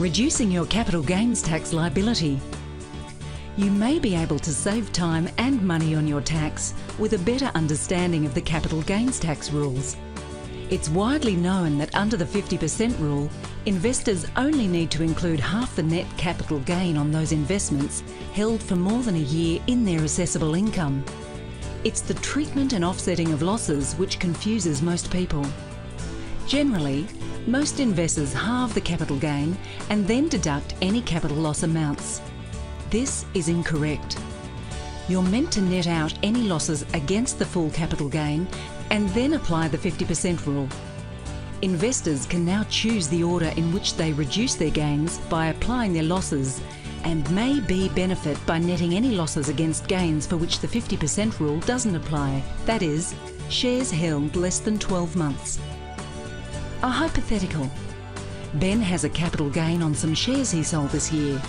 reducing your capital gains tax liability. You may be able to save time and money on your tax with a better understanding of the capital gains tax rules. It's widely known that under the 50% rule, investors only need to include half the net capital gain on those investments held for more than a year in their assessable income. It's the treatment and offsetting of losses which confuses most people. Generally, most investors halve the capital gain and then deduct any capital loss amounts. This is incorrect. You're meant to net out any losses against the full capital gain and then apply the 50% rule. Investors can now choose the order in which they reduce their gains by applying their losses and may benefit by netting any losses against gains for which the 50% rule doesn't apply, that is, shares held less than 12 months. A hypothetical. Ben has a capital gain on some shares he sold this year.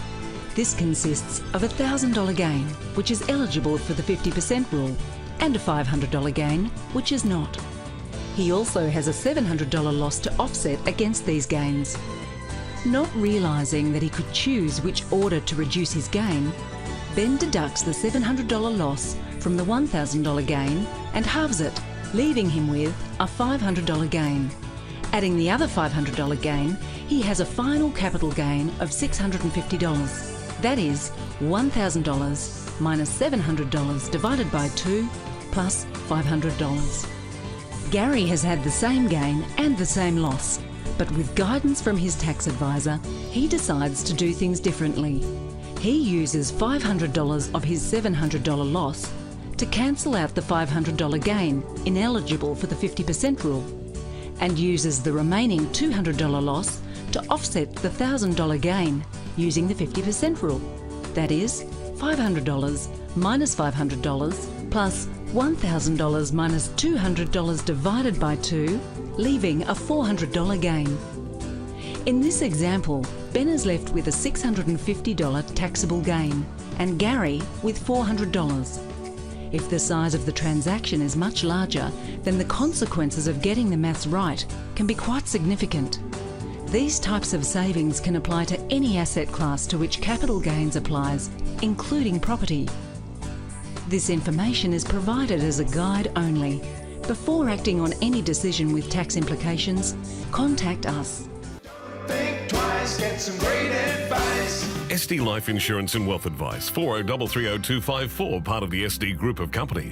This consists of a $1,000 gain, which is eligible for the 50% rule, and a $500 gain, which is not. He also has a $700 loss to offset against these gains. Not realising that he could choose which order to reduce his gain, Ben deducts the $700 loss from the $1,000 gain and halves it, leaving him with a $500 gain. Adding the other $500 gain, he has a final capital gain of $650. That is $1,000 minus $700 divided by 2 plus $500. Gary has had the same gain and the same loss, but with guidance from his tax advisor, he decides to do things differently. He uses $500 of his $700 loss to cancel out the $500 gain, ineligible for the 50% rule, and uses the remaining $200 loss to offset the $1,000 gain using the 50% rule. That is $500 minus $500 plus $1,000 minus $200 divided by 2, leaving a $400 gain. In this example, Ben is left with a $650 taxable gain and Gary with $400. If the size of the transaction is much larger, then the consequences of getting the maths right can be quite significant. These types of savings can apply to any asset class to which capital gains applies, including property. This information is provided as a guide only. Before acting on any decision with tax implications, contact us. Think twice, get some great advice. SD Life Insurance and Wealth Advice, 40330254, part of the SD Group of Companies.